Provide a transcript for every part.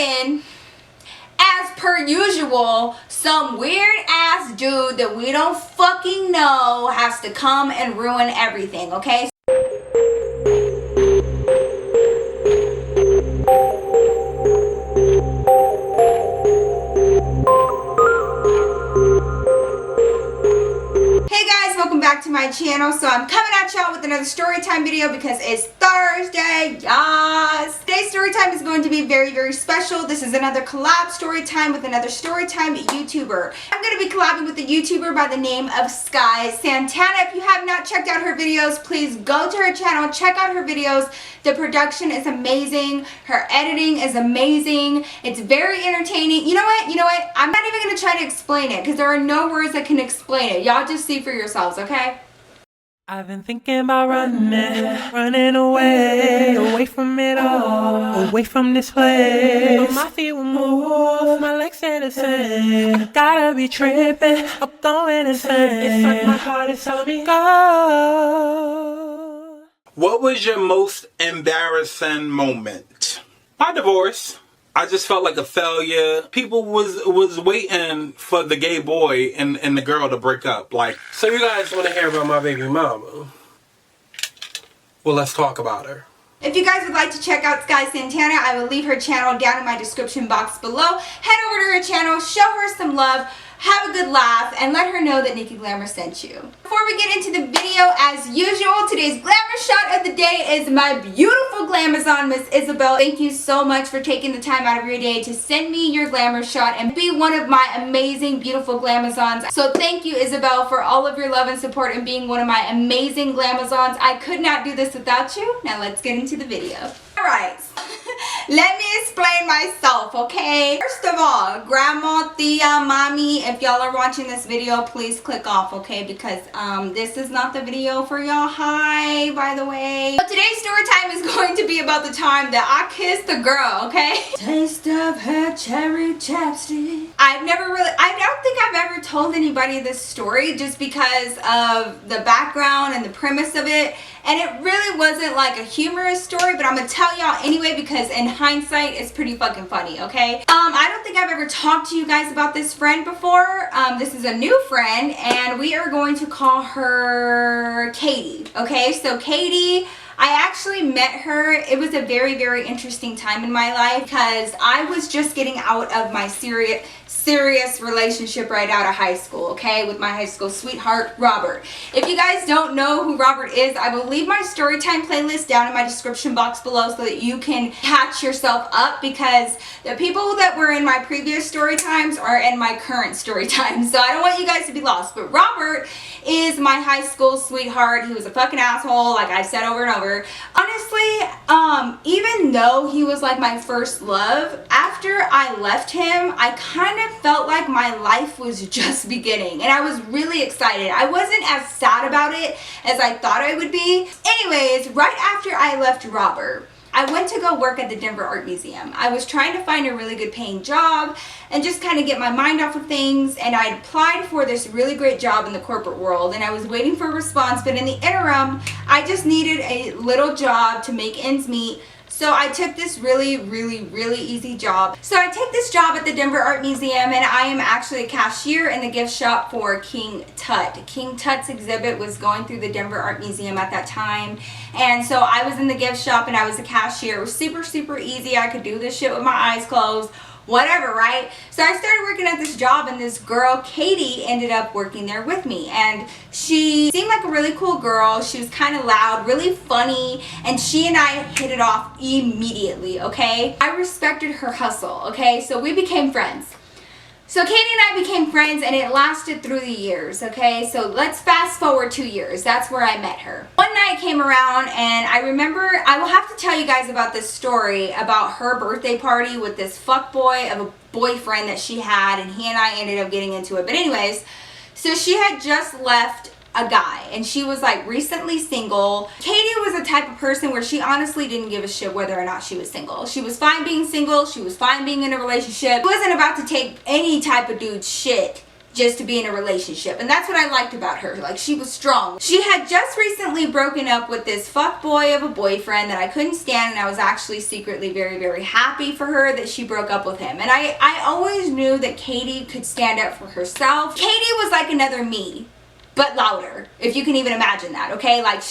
then, as per usual, some weird ass dude that we don't fucking know has to come and ruin everything, okay? Hey guys, welcome back to my channel. So I'm coming at y'all with another story time video because it's Thursday, yes. Today's story time is going to be very, very special. This is another collab story time with another story time YouTuber. I'm going to be collabing with a YouTuber by the name of Santana. If you have not checked out her videos, please go to her channel, check out her videos. The production is amazing. Her editing is amazing. It's very entertaining. You know what? I'm not even going to try to explain it because there are no words that can explain it. Y'all just see for yourselves, okay? I've been thinking about running away from it all, away from this place. But my feet will move, my legs say the same. I gotta be tripping, I'm going insane. It's like my heart is telling me go. What was your most embarrassing moment? My divorce. I just felt like a failure. People was waiting for the gay boy and the girl to break up. Like, So you guys want to hear about my baby mama? Well, let's talk about her. If you guys would like to check out Santana, I will leave her channel down in my description box below. Head over to her channel, show her some love, have a good laugh, and let her know that Nikki Glamour sent you. Before we get into the video, as usual, today's Glamour Shot of the day is my beautiful Glamazon, Miss Isabel. Thank you so much for taking the time out of your day to send me your Glamour Shot and be one of my amazing, beautiful Glamazons. So thank you, Isabel, for all of your love and support and being one of my amazing Glamazons. I could not do this without you. Now let's get into the video. Alright, let me explain myself, okay? First of all, Grandma, Tia, Mommy, if y'all are watching this video, please click off, okay? Because this is not the video for y'all. Hi, by the way. So today's story time is going to be about the time that I kissed a girl, okay? Taste of her cherry chapstick. I don't think I've ever told anybody this story just because of the background and the premise of it. And it really wasn't like a humorous story, but I'm gonna tell y'all anyway because in hindsight, it's pretty fucking funny, okay? I don't think I've ever talked to you guys about this friend before. This is a new friend, and we are going to call her Katie, okay? So Katie, I actually met her. It was a very, very interesting time in my life because I was just getting out of my serious relationship right out of high school, okay, with my high school sweetheart, Robert. If you guys don't know who Robert is, I will leave my storytime playlist down in my description box below so that you can catch yourself up because the people that were in my previous story times are in my current story time, so I don't want you guys to be lost. But Robert is my high school sweetheart. He was a fucking asshole, like I've said over and over. Honestly, even though he was like my first love, after I left him, I kind of felt like my life was just beginning and I was really excited. I wasn't as sad about it as I thought I would be. Anyways, right after I left Robert, I went to go work at the Denver Art Museum. I was trying to find a really good paying job and just kind of get my mind off of things, and I applied for this really great job in the corporate world and I was waiting for a response, but in the interim I just needed a little job to make ends meet. So I took this really, really, really easy job. So I take this job at the Denver Art Museum and I am actually a cashier in the gift shop for King Tut. King Tut's exhibit was going through the Denver Art Museum at that time. And so I was in the gift shop and I was a cashier. It was super, super easy. I could do this shit with my eyes closed. Whatever, right? So I started working at this job and this girl, Katie, ended up working there with me. And she seemed like a really cool girl. She was kind of loud, really funny, and she and I hit it off immediately, okay? I respected her hustle, okay? So we became friends. So Katie and I became friends and it lasted through the years, okay? So let's fast forward 2 years. That's where I met her. One night came around and I remember, I will have to tell you guys about this story about her birthday party with this fuckboy of a boyfriend that she had, and he and I ended up getting into it. But anyways, so she had just left a guy and she was like recently single. Katie was the type of person where she honestly didn't give a shit whether or not she was single. She was fine being single, she was fine being in a relationship. She wasn't about to take any type of dude's shit just to be in a relationship. And that's what I liked about her. Like, she was strong. She had just recently broken up with this fuckboy of a boyfriend that I couldn't stand, and I was actually secretly very, very happy for her that she broke up with him. And I always knew that Katie could stand up for herself. Katie was like another me, but louder, if you can even imagine that, okay? Like,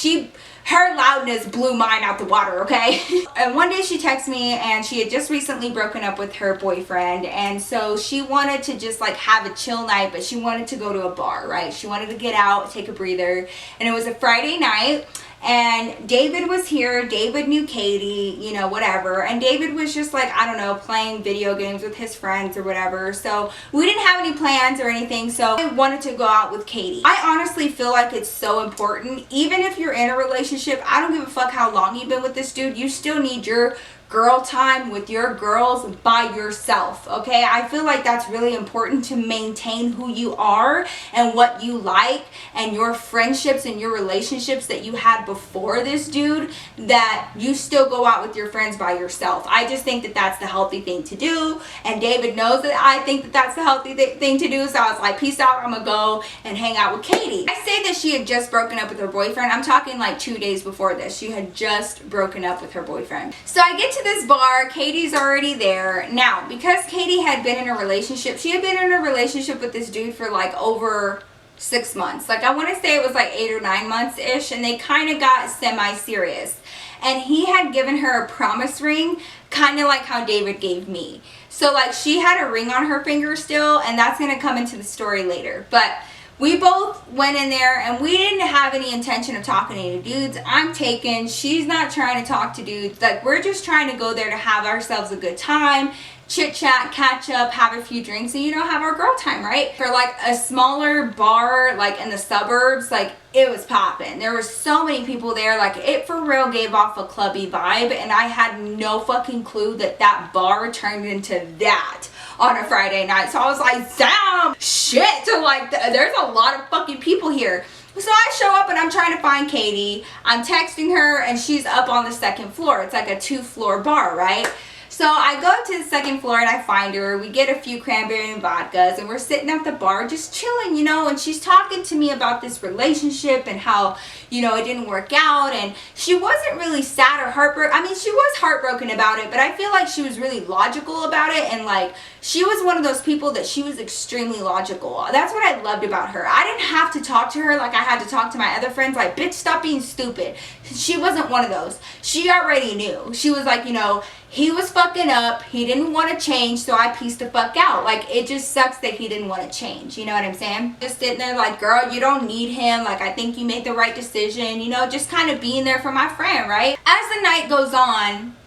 her loudness blew mine out the water, okay? And one day she texted me, and she had just recently broken up with her boyfriend, and so she wanted to just like have a chill night, but she wanted to go to a bar, right? She wanted to get out, take a breather, and it was a Friday night, and David was here. David knew Katie, you know, whatever, and David was just like, I don't know, playing video games with his friends or whatever, so we didn't have any plans or anything, so I wanted to go out with Katie. I honestly feel like it's so important, even if you're in a relationship, I don't give a fuck how long you've been with this dude, you still need your girl time with your girls by yourself, okay? I feel like that's really important to maintain who you are and what you like, and your friendships and your relationships that you had before this dude, that you still go out with your friends by yourself. I just think that that's the healthy thing to do, and David knows that I think that that's the healthy thing to do, so I was like, peace out, I'm gonna go and hang out with Katie. I say that she had just broken up with her boyfriend. I'm talking like 2 days before this. She had just broken up with her boyfriend. So I get to this bar, Katie's already there. Now, because Katie had been in a relationship, she had been in a relationship with this dude for like over 6 months. Like, I want to say it was like 8 or 9 months ish, and they kind of got semi-serious. And he had given her a promise ring, kind of like how David gave me. So like, she had a ring on her finger still, and that's going to come into the story later. But we both went in there, and we didn't have any intention of talking to any dudes. I'm taken. She's not trying to talk to dudes. Like, we're just trying to go there to have ourselves a good time, chit chat, catch up, have a few drinks, and, you know, have our girl time, right? For like a smaller bar, like in the suburbs, like, it was popping. There were so many people there. Like, it for real gave off a clubby vibe, and I had no fucking clue that that bar turned into that on a Friday night. So I was like, damn, shit, like, there's a lot of fucking people here. So I show up, and I'm trying to find Katie. I'm texting her, and she's up on the 2nd floor. It's like a 2-floor bar, right? So I go to the 2nd floor, and I find her. We get a few cranberry and vodkas, and we're sitting at the bar just chilling, you know, and she's talking to me about this relationship and how, you know, it didn't work out, and she wasn't really sad or heartbroken. I mean, she was heartbroken about it, but I feel like she was really logical about it, and like, she was one of those people that she was extremely logical. That's what I loved about her. I didn't have to talk to her like I had to talk to my other friends, like, bitch, stop being stupid. She wasn't one of those. She already knew. She was like, you know, he was fucking up, he didn't want to change, so I pieced the fuck out. Like, it just sucks that he didn't want to change, you know what I'm saying? Just sitting there like, girl, you don't need him, like, I think you made the right decision, you know, just kind of being there for my friend, right? As the night goes on,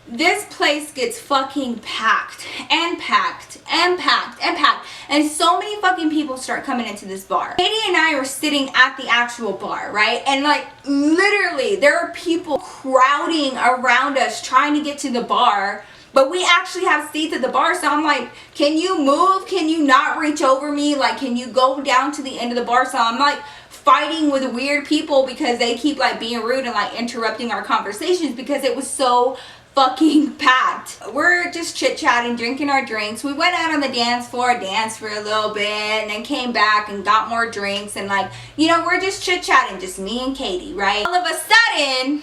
this place gets fucking packed and packed and packed and packed, and so many fucking people start coming into this bar. Katie and I are sitting at the actual bar, right? And like, literally, there are people crowding around us trying to get to the bar, but we actually have seats at the bar. So I'm like, can you move? Can you not reach over me? Like, can you go down to the end of the bar? So I'm like fighting with weird people because they keep like being rude and like interrupting our conversations because it was so fucking packed. We're just chit-chatting, drinking our drinks. We went out on the dance floor, danced for a little bit, and then came back and got more drinks, and like, you know, we're just chit-chatting, just me and Katie, right? All of a sudden,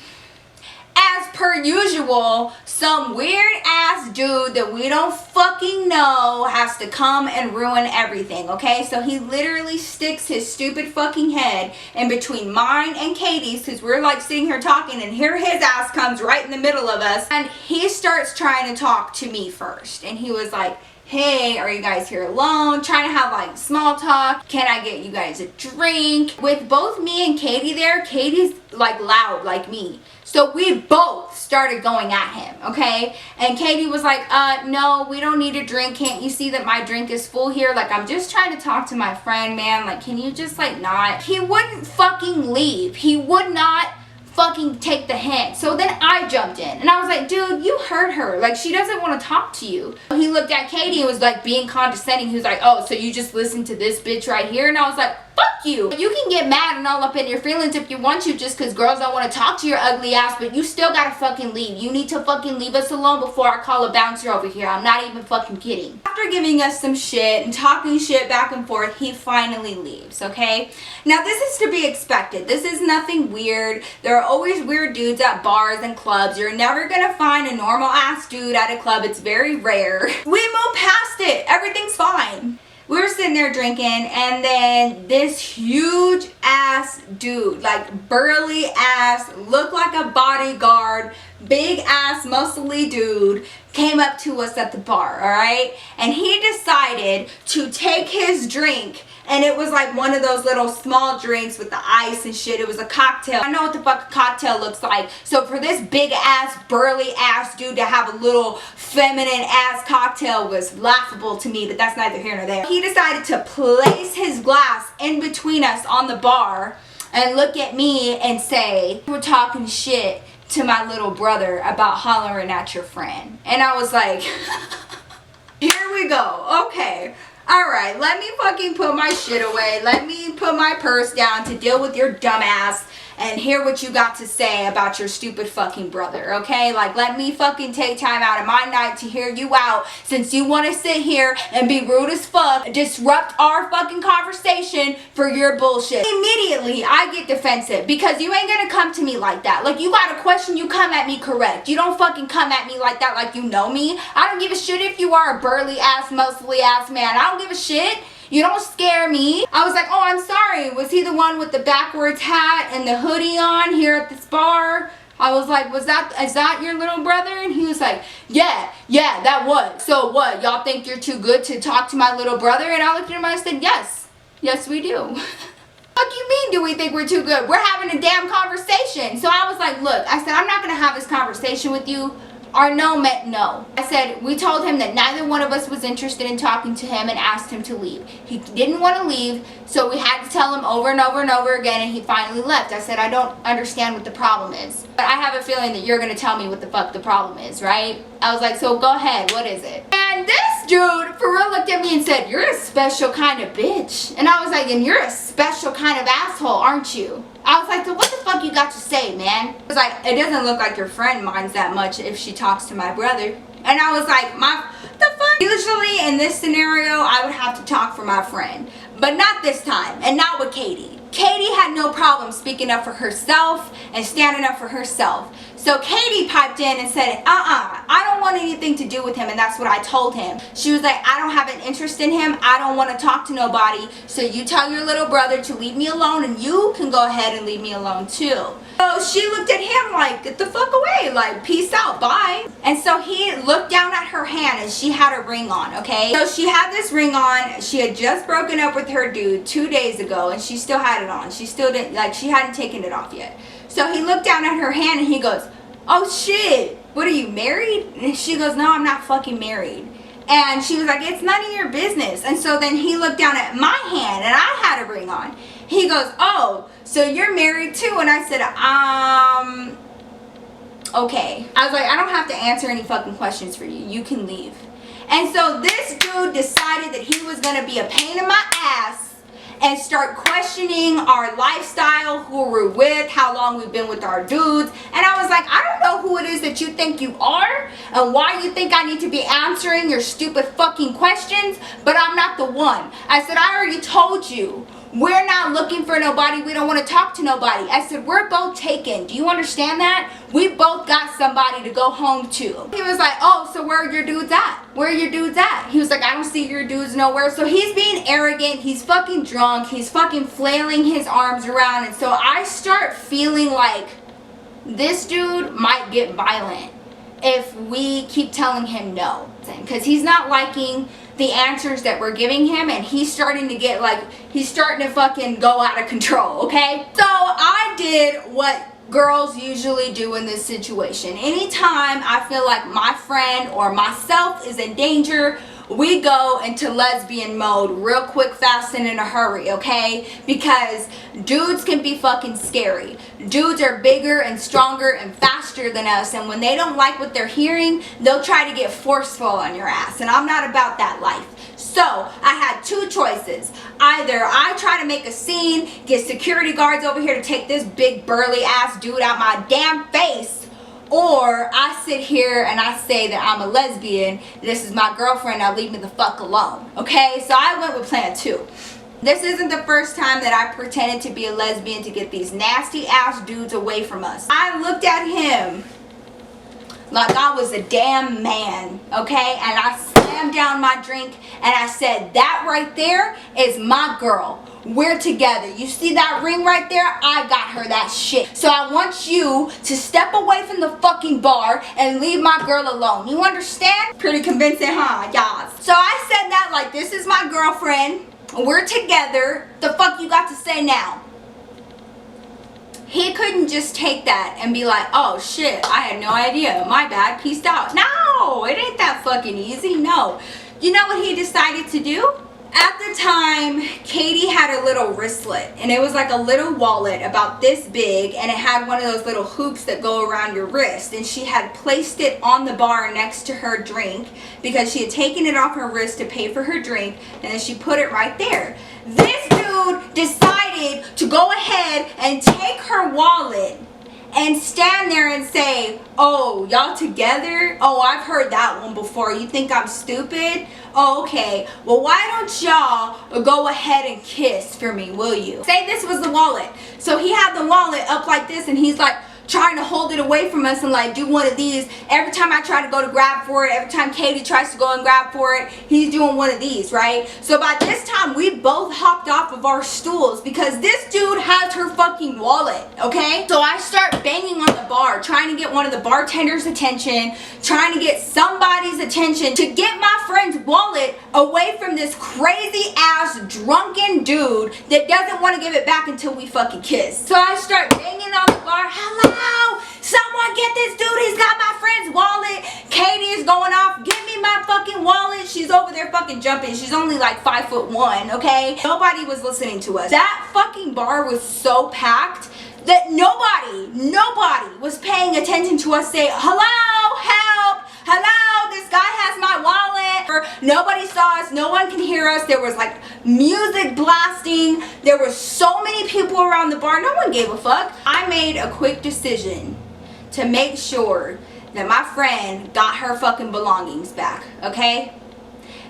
as per usual, some weird ass dude that we don't fucking know has to come and ruin everything, okay? So he literally sticks his stupid fucking head in between mine and Katie's, because we're like sitting here talking, and here his ass comes right in the middle of us, and he starts trying to talk to me first. And he was like, hey, are you guys here alone? Trying to have like small talk. Can I get you guys a drink? With both me and Katie there, Katie's like loud like me. So we both started going at him, okay? And Katie was like, no, we don't need a drink. Can't you see that my drink is full here? Like, I'm just trying to talk to my friend, man. Like, can you just like not? He wouldn't fucking leave. He would not fucking take the hint. So then I jumped in, and I was like, dude, you heard her. Like, she doesn't want to talk to you. He looked at Katie and was like being condescending. He was like, oh, so you just listen to this bitch right here? And I was like, fuck you. You can get mad and all up in your feelings if you want to just because girls don't want to talk to your ugly ass, but you still gotta fucking leave. You need to fucking leave us alone before I call a bouncer over here. I'm not even fucking kidding. After giving us some shit and talking shit back and forth, he finally leaves, okay? Now this is to be expected. This is nothing weird. There are always weird dudes at bars and clubs. You're never gonna find a normal ass dude at a club. It's very rare. We moved past it. Everything's fine. We were sitting there drinking, and then this huge ass dude, like burly ass, looked like a bodyguard, big ass muscly dude, came up to us at the bar, alright? And he decided to take his drink, and it was like one of those little small drinks with the ice and shit. It was a cocktail. I know what the fuck a cocktail looks like. So for this big ass, burly ass dude to have a little feminine ass cocktail was laughable to me, but that's neither here nor there. He decided to place his glass in between us on the bar and look at me and say, "We're talking shit to my little brother about hollering at your friend." And I was like, here we go. Okay. Alright, let me fucking put my shit away. Let me put my purse down to deal with your dumb ass and hear what you got to say about your stupid fucking brother, okay? Like, let me fucking take time out of my night to hear you out since you want to sit here and be rude as fuck, disrupt our fucking conversation for your bullshit. Immediately, I get defensive because you ain't gonna come to me like that. Like, you got a question, you come at me correct. You don't fucking come at me like that like you know me. I don't give a shit if you are a burly ass, muscly ass man. I don't give a shit. You don't scare me. I was like, oh, I'm sorry. Was he the one with the backwards hat and the hoodie on here at this bar? I was like, is that your little brother? And he was like, yeah, that was. So what, y'all think you're too good to talk to my little brother? And I looked at him and I said, yes we do. What you mean do we think we're too good? We're having a damn conversation. So I was like, look, I said, I'm not gonna have this conversation with you. Our no meant no. I said, we told him that neither one of us was interested in talking to him and asked him to leave. He didn't want to leave, so we had to tell him over and over and over again, and he finally left. I said, I don't understand what the problem is, but I have a feeling that you're going to tell me what the fuck the problem is, right? I was like, so go ahead, what is it? And this dude for real looked at me and said, you're a special kind of bitch. And I was like, and you're a special kind of asshole, aren't you? I was like, so what the fuck you got to say, man? He was like, it doesn't look like your friend minds that much if she talks to my brother. And I was like, the fuck? Usually in this scenario, I would have to talk for my friend. But not this time, and not with Katie. Katie had no problem speaking up for herself and standing up for herself. So Katie piped in and said, I don't want anything to do with him, and that's what I told him. She was like, I don't have an interest in him. I don't want to talk to nobody. So you tell your little brother to leave me alone, and you can go ahead and leave me alone too. So she looked at him like, get the fuck away, like, peace out, bye. And so he looked down at her hand, and she had a ring on, okay? So she had this ring on. She had just broken up with her dude 2 days ago, and she still had it on. She still didn't, like, she hadn't taken it off yet. So he looked down at her hand, and he goes, oh shit, what, are you married? And she goes, no, I'm not fucking married. And she was like, it's none of your business. And so then he looked down at my hand, and I had a ring on. He goes, oh, so you're married too? And I said, okay. I was like, I don't have to answer any fucking questions for you. You can leave. And so this dude decided that he was gonna be a pain in my ass and start questioning our lifestyle, who we're with, how long we've been with our dudes. And I was like, I don't know who it is that you think you are and why you think I need to be answering your stupid fucking questions, but I'm not the one. I said, I already told you. We're not looking for nobody. We don't want to talk to nobody. I said, we're both taken. Do you understand that? We both got somebody to go home to. He was like, oh, so where are your dudes at? Where are your dudes at? He was like, I don't see your dudes nowhere. So he's being arrogant. He's fucking drunk. He's fucking flailing his arms around. And so I start feeling like this dude might get violent if we keep telling him no. Because he's not liking the answers that we're giving him, and he's starting to get like, he's starting to fucking go out of control, okay? So I did what girls usually do in this situation. Anytime I feel like my friend or myself is in danger, we go into lesbian mode real quick, fast, and in a hurry, okay? Because dudes can be fucking scary. Dudes are bigger and stronger and faster than us, and when they don't like what they're hearing, they'll try to get forceful on your ass, and I'm not about that life. So I had two choices. Either I try to make a scene, get security guards over here to take this big burly ass dude out my damn face, or I sit here and I say that I'm a lesbian, this is my girlfriend, now leave me the fuck alone. Okay, so I went with plan 2. This isn't the first time that I pretended to be a lesbian to get these nasty ass dudes away from us. I looked at him like I was a damn man, okay? And I slammed down my drink and I said, that right there is my girl. We're together. You see that ring right there? I got her that shit. So I want you to step away from the fucking bar and leave my girl alone. You understand? Pretty convincing, huh? Yes. So I said that like, this is my girlfriend. We're together. The fuck you got to say now? He couldn't just take that and be like, oh shit, I had no idea. My bad, peace out. No, it ain't that fucking easy, no. You know what he decided to do? At the time, Katie had a little wristlet, and it was like a little wallet about this big, and it had one of those little hoops that go around your wrist, and she had placed it on the bar next to her drink because she had taken it off her wrist to pay for her drink, and then she put it right there. This dude decided to go ahead and take her wallet and stand there and say, oh, y'all together? Oh, I've heard that one before. You think I'm stupid? Oh, okay. Well, why don't y'all go ahead and kiss for me, will you? Say this was the wallet. So he had the wallet up like this, and he's like trying to hold it away from us and like do one of these. Every time I try to go to grab for it, every time Katie tries to go and grab for it, he's doing one of these, right? So by this time, we both hopped off of our stools because this dude has her fucking wallet, okay? So I start banging on the bar, trying to get one of the bartender's attention, trying to get somebody's attention to get my friend's wallet away from this crazy ass drunken dude that doesn't want to give it back until we fucking kiss. So I start banging on the bar, hello? Someone get this dude, he's got my friend's wallet. Katie is going off, give me my fucking wallet. She's over there fucking jumping. She's only like 5'1", okay? Nobody was listening to us. That fucking bar was so packed that nobody was paying attention to us say, hello, help, hello, this guy has my wallet. Or nobody saw us, no one can hear us. There was like music blasting. There were so many people around the bar, no one gave a fuck. I made a quick decision to make sure that my friend got her fucking belongings back, okay?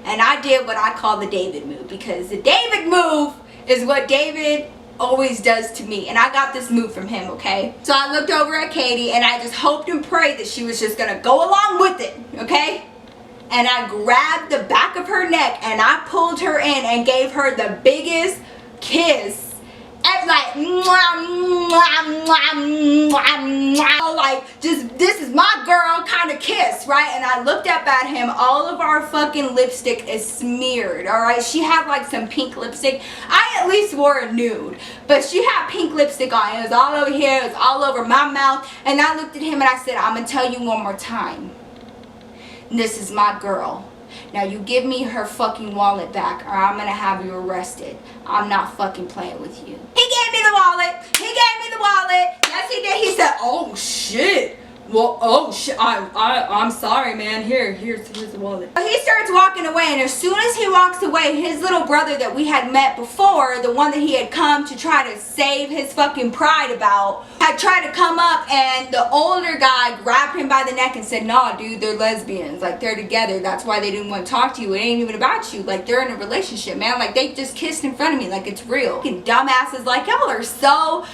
And I did what I call the David move, because the David move is what David always does to me, and I got this move from him, okay? So I looked over at Katie and I just hoped and prayed that she was just gonna go along with it, okay? And I grabbed the back of her neck and I pulled her in and gave her the biggest kiss. And like, like, just, this is my girl kind of kiss, right? And I looked up at him, all of our fucking lipstick is smeared, all right? She had like some pink lipstick. I at least wore a nude, but she had pink lipstick on. It was all over here, it was all over my mouth. And I looked at him and I said, I'm gonna tell you one more time. This is my girl. Now you give me her fucking wallet back or I'm gonna have you arrested. I'm not fucking playing with you. He gave me the wallet. He gave me the wallet. Yes, he did. He said, oh shit. Well, oh shit. I'm sorry, man. Here's the wallet. He starts walking away, and as soon as he walks away, his little brother that we had met before, the one that he had come to try to save his fucking pride about, had tried to come up, and the older guy grabbed him by the neck and said, nah, dude, they're lesbians. Like, they're together. That's why they didn't want to talk to you. It ain't even about you. Like, they're in a relationship, man. Like, they just kissed in front of me. Like, it's real. Fucking dumbasses like y'all are so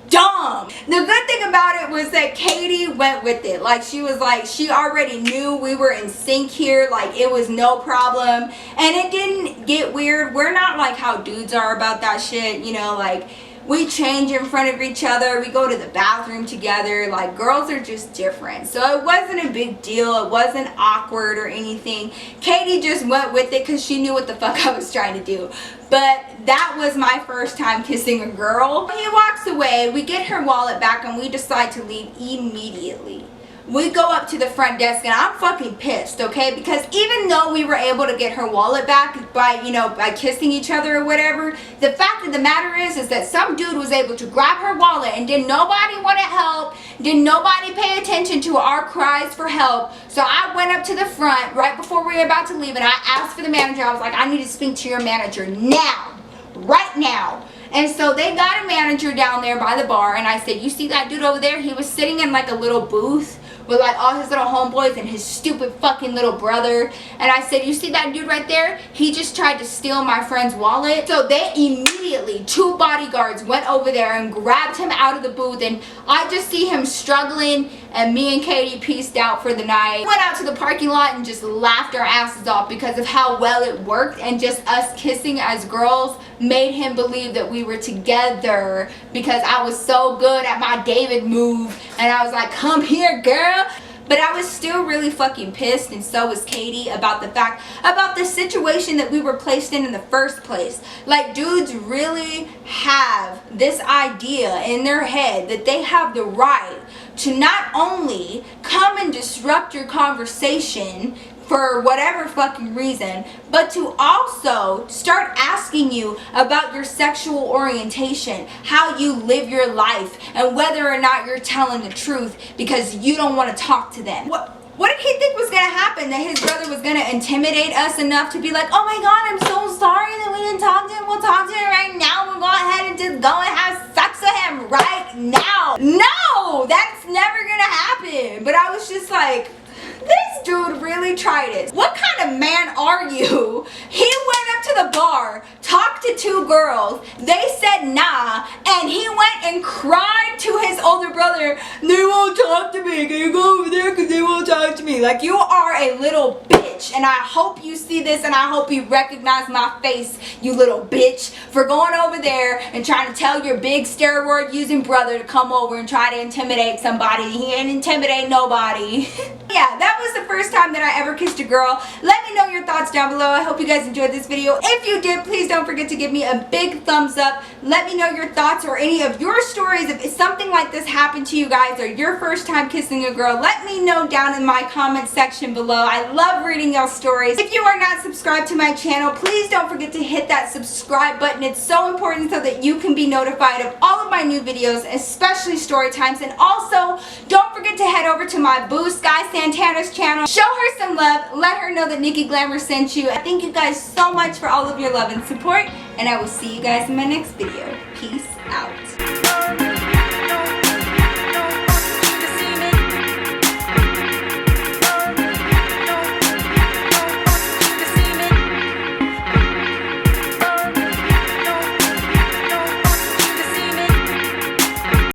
dumb. The good thing about it was that Katie went with it. Like, she was like, she already knew we were in sync here. Like, it was no problem. And it didn't get weird. We're not like how dudes are about that shit, you know, like, we change in front of each other. We go to the bathroom together. Like, girls are just different. So it wasn't a big deal. It wasn't awkward or anything. Katie just went with it because she knew what the fuck I was trying to do. But that was my first time kissing a girl. He walks away. We get her wallet back and we decide to leave immediately. we go up to the front desk and I'm fucking pissed, okay? Because even though we were able to get her wallet back by, you know, by kissing each other or whatever, the fact of the matter is that some dude was able to grab her wallet and didn't nobody want to help, didn't nobody pay attention to our cries for help. So I went up to the front right before we were about to leave and I asked for the manager. I was like, I need to speak to your manager now, right now. And so they got a manager down there by the bar and I said, you see that dude over there? He was sitting in like a little booth with like all his little homeboys and his stupid fucking little brother. And I said, you see that dude right there? He just tried to steal my friend's wallet. So they immediately, 2 bodyguards went over there and grabbed him out of the booth, and I just see him struggling, and me and Katie peaced out for the night. We went out to the parking lot and just laughed our asses off because of how well it worked, and just us kissing as girls made him believe that we were together because I was so good at my David move and I was like, come here girl. But I was still really fucking pissed, and so was Katie, about the situation that we were placed in the first place. Like, dudes really have this idea in their head that they have the right to not only come and disrupt your conversation for whatever fucking reason, but to also start asking you about your sexual orientation, how you live your life, and whether or not you're telling the truth because you don't want to talk to them. What did he think was going to happen? That his brother was going to intimidate us enough to be like, oh my god, I'm so sorry that we didn't talk to him. We'll talk to him right now. We'll go ahead and just go and have sex with him right now. No, that's never going to happen. But I was just like, this dude really tried it. What kind of man are you? He went up to the bar, talked to 2 girls, they said nah, and he went and cried to his older brother, they won't talk to me, can you go over there because they won't talk to me. Like, you are a little bitch, and I hope you see this and I hope you recognize my face, you little bitch, for going over there and trying to tell your big steroid using brother to come over and try to intimidate somebody. He ain't intimidate nobody. Yeah, that was the first time that I ever kissed a girl. Let me know your thoughts down below. I hope you guys enjoyed this video. If you did, please don't forget to give me a big thumbs up. Let me know your thoughts or any of your stories. If something like this happened to you guys or your first time kissing a girl, let me know down in my comment section below. I love reading y'all's stories. If you are not subscribed to my channel, please don't forget to hit that subscribe button. It's so important so that you can be notified of all of my new videos, especially story times. And also, don't forget to head over to my boo Sky Santana's channel. Show her some love. Let her know that Nikki Glamour sent you. I thank you guys so much for all of your love and support, and I will see you guys in my next video. Peace out.